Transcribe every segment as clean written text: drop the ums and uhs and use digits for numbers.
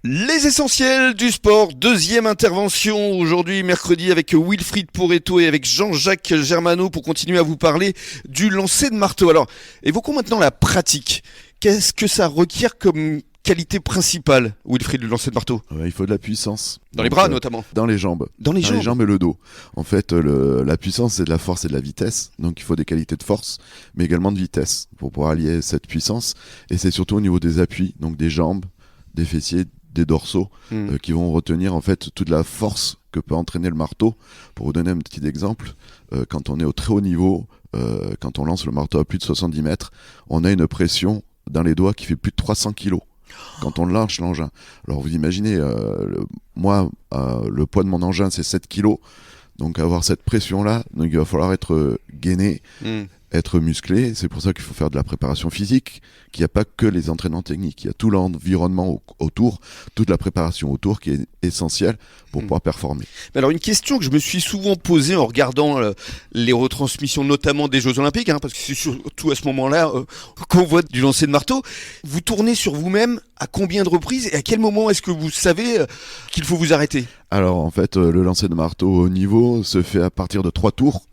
Les essentiels du sport, deuxième intervention aujourd'hui mercredi avec Wilfried Poretto et avec Jean-Jacques Germano pour continuer à vous parler du lancer de marteau. Alors, évoquons maintenant la pratique. Qu'est-ce que ça requiert comme qualité principale, Wilfried, le lancer de marteau? Il faut de la puissance. Dans les bras notamment. Dans les jambes. Dans les jambes et le dos. En fait, la puissance, c'est de la force et de la vitesse. Donc il faut des qualités de force, mais également de vitesse pour pouvoir allier cette puissance. Et c'est surtout au niveau des appuis, donc des jambes, des fessiers, des dorsaux, qui vont retenir en fait toute la force que peut entraîner le marteau. Pour vous donner un petit exemple, quand on est au très haut niveau, quand on lance le marteau à plus de 70 mètres, on a une pression dans les doigts qui fait plus de 300 kilos quand on lance l'engin. Alors vous imaginez, le poids de mon engin c'est 7 kilos, donc avoir cette pression-là, donc il va falloir être gainé, être musclé. C'est pour ça qu'il faut faire de la préparation physique, qu'il n'y a pas que les entraînements techniques, il y a tout l'environnement autour, toute la préparation autour qui est essentielle pour pouvoir performer. Alors une question que je me suis souvent posée en regardant les retransmissions notamment des Jeux Olympiques, parce que c'est surtout à ce moment-là qu'on voit du lancer de marteau. Vous tournez sur vous-même à combien de reprises et à quel moment est-ce que vous savez qu'il faut vous arrêter? Alors en fait, le lancer de marteau au niveau se fait à partir de 3 tours.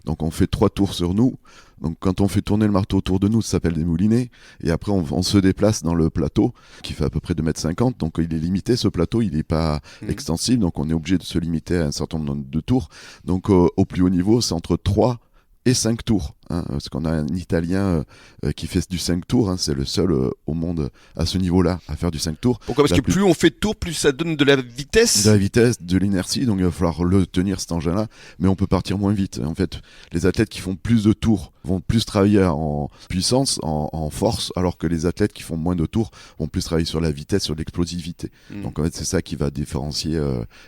Donc on fait 3 tours sur nous. Donc quand on fait tourner le marteau autour de nous, ça s'appelle des moulinets. Et après on se déplace dans le plateau qui fait à peu près 2,50 m. Donc il est limité, ce plateau, il n'est pas extensible. Donc on est obligé de se limiter à un certain nombre de tours. Donc au plus haut niveau, c'est entre 3 et 5 tours. Parce qu'on a un Italien qui fait du 5 tours. C'est le seul au monde à ce niveau-là à faire du 5 tours. Pourquoi? Parce que plus on fait de tours, plus ça donne de la vitesse. De la vitesse, de l'inertie. Donc il va falloir le tenir cet engin-là. Mais on peut partir moins vite. En fait, les athlètes qui font plus de tours vont plus travailler en puissance, en force, alors que les athlètes qui font moins de tours vont plus travailler sur la vitesse, sur l'explosivité. Donc en fait, c'est ça qui va différencier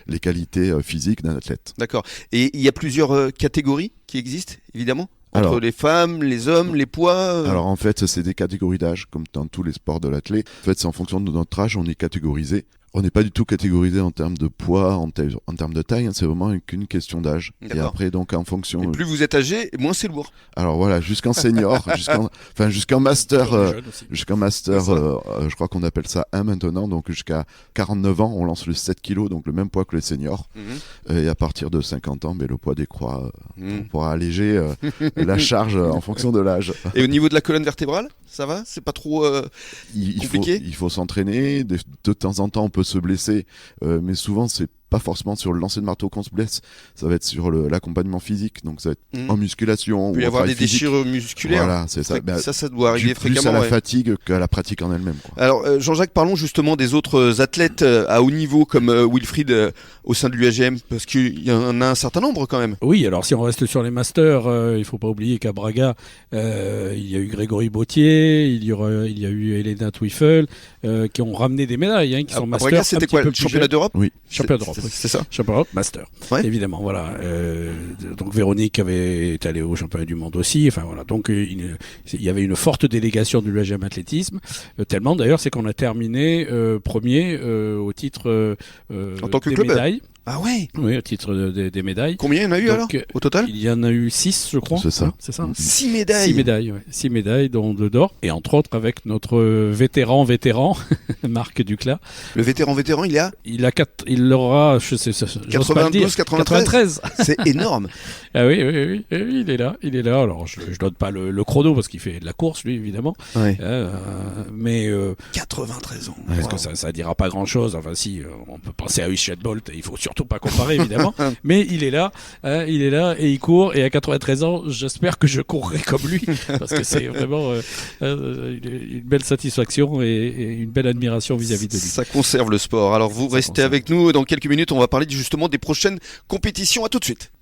les qualités physiques d'un athlète. D'accord. Et il y a plusieurs catégories qui existent, évidemment, entre les femmes, les hommes, les poids. Alors en fait, c'est des catégories d'âge, comme dans tous les sports de l'athlète. En fait, c'est en fonction de notre âge, on est catégorisé. On n'est pas du tout catégorisé en termes de poids, en termes de taille, c'est vraiment qu'une question d'âge. D'accord. Et après, donc en fonction. Et plus vous êtes âgé, moins c'est lourd. Alors voilà, jusqu'en senior, jusqu'en master, je crois qu'on appelle ça 1 maintenant, donc jusqu'à 49 ans, on lance le 7 kg, donc le même poids que les seniors. Et à partir de 50 ans, le poids décroît pour pouvoir alléger la charge en fonction de l'âge. Et au niveau de la colonne vertébrale, ça va? C'est pas trop compliqué? Il faut s'entraîner, de temps en temps on peut se blesser, mais souvent c'est pas forcément sur le lancer de marteau qu'on se blesse, ça va être sur l'accompagnement physique, donc ça va être en musculation. Il peut y avoir des déchirures musculaires. Voilà, c'est ça. Ça doit arriver fréquemment. Plus à la fatigue qu'à la pratique en elle-même, quoi. Alors Jean-Jacques, parlons justement des autres athlètes à haut niveau comme Wilfried au sein de l'UAGM, parce qu'il y en a un certain nombre quand même. Oui, alors si on reste sur les masters, il faut pas oublier qu'à Braga, il y a eu Grégory Bautier, il y a eu Elena Twiffel, qui ont ramené des médailles, qui sont masters. Braga, c'était quoi, le championnat d'Europe? Oui. Championnat d'Europe. C'est ça. Championnat d'Europe, master. Ouais. Évidemment, voilà. Donc Véronique est allée au championnat du monde aussi. Enfin voilà. Donc il y avait une forte délégation de l'UAGM athlétisme. Tellement d'ailleurs, c'est qu'on a terminé premier au titre en tant que des club. médailles. Ah ouais. Oui, au titre des médailles. Combien il y en a eu alors au total? Il y en a eu 6, je crois. C'est ça. C'est ça. 6 médailles. 6 médailles, ouais. 6 médailles, dont 2 d'or. Et entre autres avec notre vétéran, Marc Duclas. Le vétéran, il aura, je sais, 92, 93. C'est énorme. Ah oui, il est là. Alors, je donne pas le chrono parce qu'il fait de la course, lui, évidemment. Ouais. Mais 93 ans. Parce que ça dira pas grand-chose. Enfin, si, on peut penser à Usain Bolt. Il faut surtout pas comparer, évidemment. Mais il est là et il court. Et à 93 ans, j'espère que je courrai comme lui parce que c'est vraiment une belle satisfaction et une belle admiration vis-à-vis de lui. Ça conserve le sport. Alors vous restez avec nous. Dans quelques minutes, on va parler justement des prochaines compétitions. À tout de suite.